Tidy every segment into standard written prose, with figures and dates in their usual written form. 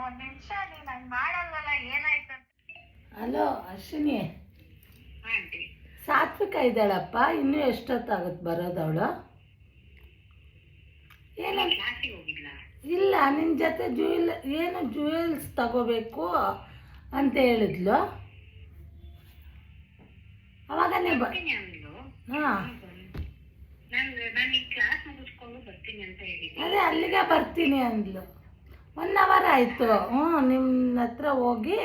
ಒಂದ್ ನಿಮಿಷ ನೀನ್ ಹಂಗ್ ಮಾಡಲ್ವಲ್ಲ, ಏನಾಯ್ತಂತ. ಹಲೋ ಅಶ್ವಿನಿ, ಆಂಟಿ ಸಾತ್ವಿಕ ಇದ್ದಾಳಪ್ಪ. ಇನ್ನೂ ಎಷ್ಟೊತ್ತಾಗುತ್ತೆ ಬರೋದವಳು? ಏನು ಕ್ಲಾಸಿಗೆ ಹೋಗಿಲ್ಲ. ಇಲ್ಲ, ನಿನ್ನ ಜೊತೆ ಜ್ಯುವೆಲ್ಸ್ ತಗೋಬೇಕು ಅಂತ ಹೇಳಿದ್ಲು. ಅವಾಗನೇ ಬರ್ತೀನಿ ಅಂದ್ಲು. ಹಾಂ, ನಾನು ಈ ಕ್ಲಾಸ್ ಮುಗಿಸ್ಕೊಂಡು ಬರ್ತೀನಿ ಅಂತ ಹೇಳಿದ್ದೆ. ಅದೇ ಅಲ್ಲಿಗೆ ಬರ್ತೀನಿ ಅಂದ್ಲು. 1 ಅವರ್ ಆಯಿತು. ನಿಮ್ಮ ಹತ್ರ ಹೋಗಿ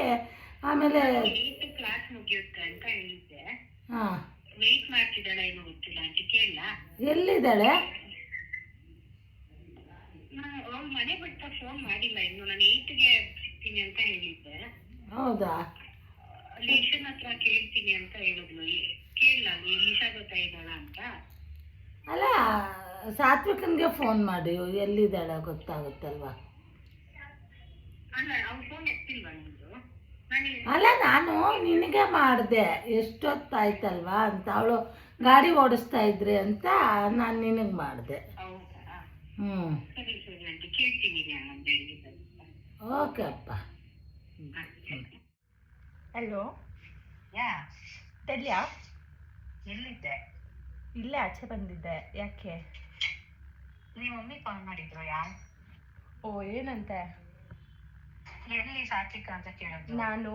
ಆಮೇಲೆ 8 ಕ್ಲಾಸ್ ಮುಗಿಯುತ್ತೆ ಅಂತ ಹೇಳಿದ್ದೆ. ಹಾಂ, ವೆಯ್ಟ್ ಮಾಡ್ತಿದ್ದಾಳೆ ಏನೋ ಗೊತ್ತಿಲ್ಲ ಆಂಟಿ, ಕೇಳಲ್ಲ. ಎಲ್ಲಿದ್ದಾಳೆ? ಅವ್ಳು ಮನೆ ಬಿಟ್ಟ ಫೋನ್ ಮಾಡಿಲ್ಲ ಇನ್ನು. ನಾನು 8ಗೆ ಸಿಗ್ತೀನಿ ಅಂತ ಹೇಳಿದ್ದೆ. ಹೌದಾ? ಲಿಶನ್ ಹತ್ರ ಕೇಳ್ತೀನಿ ಅಂತ ಹೇಳಿದ್ಲು. ಕೇಳಲ್ಲ, ಲಿಶಾ ಗೊತ್ತಾಯಿದ್ದಾಳ ಅಂತ. ಅಲ್ಲ, ಸಾತ್ವಿಕನ್ಗೆ ಫೋನ್ ಮಾಡಿ ಎಲ್ಲಿದ್ದಾಳೆ ಗೊತ್ತಾಗುತ್ತಲ್ವಾ? ಅಲ್ಲ, ಅವ್ಳ ಫೋನ್ ಎತ್ತಿಲ್ವಾ ನಿಮ್ದು? ಅಲ್ಲ, ನಾನು ನಿನಗೆ ಮಾಡಿದೆ ಎಷ್ಟೊತ್ತಾಯ್ತಲ್ವಾ ಅಂತ. ಅವಳು ಗಾಡಿ ಓಡಿಸ್ತಾ ಇದ್ರಿ ಅಂತ ನಾನು ನಿನಗೆ ಮಾಡಿದೆ. ಹೌದಾ? ಹ್ಞೂ, ಸರಿ ಸರಿ ಆಂಟಿ, ಕೇಳ್ತೀನಿ ಅಂತ ಹೇಳಿದ್ದೆ. ಓಕೆ ಅಪ್ಪ. ಹಲೋ, ಯಾ ತಡಿಯಾ? ಎಲ್ಲಿದ್ದೆ? ಇಲ್ಲೇ ಆಚೆ ಬಂದಿದ್ದೆ. ಯಾಕೆ? ನಿಮ್ಮ ಮಮ್ಮಿ ಕಾಲ್ ಮಾಡಿದ್ರು. ಯಾರು? ಓ, ಏನಂತೆ? ಎಲ್ಲಿ ಸಾತ್ವಿಕ ಅಂತ ಕೇಳಿದ್ರು. ನಾನು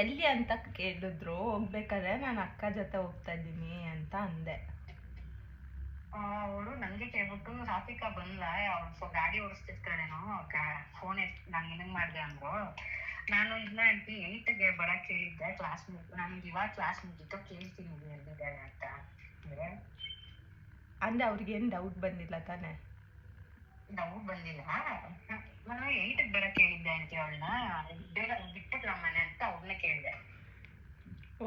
ಎಲ್ಲಿ ಅಂತ ಕೇಳಿದ್ರು. ಹೋಗ್ಬೇಕಾದ್ರೆ ನಾನು ಅಕ್ಕ ಜೊತೆ ಹೋಗ್ತಾ ಇದ್ದೀನಿ ಅಂತ ಅಂದೆ. ಅವಳು ನನಗೆ ಕೇಳ್ಬಿಟ್ಟು ಸಾತ್ವಿಕ ಬಂದ್ಲ, ಅವ್ಳು ಗಾಡಿ ಓಡಿಸ್ತಿರ್ತಾಳೇನೋ, ಫೋನ್ ನಾನು ನಿನಗೆ ಮಾಡಿದೆ ಅಂದ್ರು. ನಾನು ಇಲ್ಲ ಆಂಟಿ 8ಗೆ ಬರಕ್ಕೆ ಹೇಳಿದ್ದೆ, ಕ್ಲಾಸ್ ನನಗೆ ಇವಾಗ ಕ್ಲಾಸ್ ಮುಗಿತು, ಕೇಳ್ತೀನಿ ಎಲ್ಲಿದ್ದಾಳೆ ಅಂತ ಅಂದ್ರೆ. ಅವ್ರಿಗೇನು ಡೌಟ್ ಬಂದಿಲ್ಲ ತಾನೆ? ನಾವು ಬಂದಿಲ್ಲ. ನಾನು 8ಗೆ ಬರಕ್ಕೆ ಹೇಳಿದ್ದೆ ಆಂಟಿ ಅವಳನ್ನ, ಬೇಗ ಬಿಟ್ಬಿಟ್ಲ ಮನೆ ಅಂತ ಅವ್ಳನ್ನ ಕೇಳಿದೆ.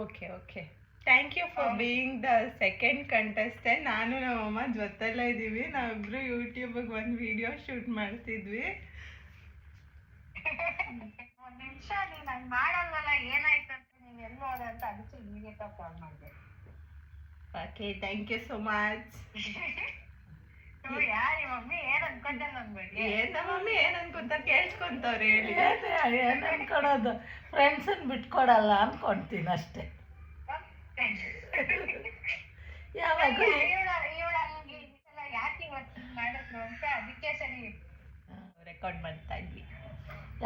Okay okay, thank you for being the second contestant. ನಾನು ನಮ್ಮಮ್ಮ ಜೊತೆಲ್ಲ ಇದ್ದೀವಿ. ನಾವಿಬ್ರು ಯೂಟ್ಯೂಬಿಗೆ ಒಂದು ವಿಡಿಯೋ ಶೂಟ್ ಮಾಡ್ತಿದ್ವಿ. ಒಂದ್ ನಿಮಿಷ ನೀನ್ ಹಂಗ್ ಮಾಡಲ್ವಲ್ಲ, ಏನಾಯ್ತಂತ, ನೀನ್ ಎಲ್ಲಿ ಹೋದ ಅಂತ ಅದಕ್ಕೆ ಇಮಿಡಿಯೇಟ್ ಆಗಿ ಕಾಲ್ ಮಾಡಿದೆ. Okay, thank you so much. ಯಾರಿ ಮಮ್ಮಿ ಏನ್ ಅನ್ಕೊಂಡೆ ನನ್ ಬಗ್ಗೆ? ಮಮ್ಮಿ ಏನ್ ಅನ್ಕೊಂತ ಕೇಳ್ಸ್ಕೊಂತವ್ರೆ ಹೇಳಿ. ಏನು ಅನ್ಕೊಳೋದು, ಫ್ರೆಂಡ್ಸನ್ನು ಬಿಟ್ಕೊಡಲ್ಲ ಅನ್ಕೊಳ್ತೀನಿ ಅಷ್ಟೇ. ಯಾವಾಗ ಯಾಕೆ ಇವತ್ತು ಮಾಡಿದ್ರು ಅಂತ ಅದಕ್ಕೆ ಸರಿ ರೆಕಾರ್ಡ್ ಮಾಡ್ತಾ ಇದ್ವಿ.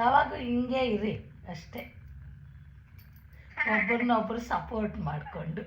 ಯಾವಾಗೂ ಹಿಂಗೆ ಇರಿ ಅಷ್ಟೇ, ಒಬ್ರನ್ನೊಬ್ರು ಸಪೋರ್ಟ್ ಮಾಡಿಕೊಂಡು.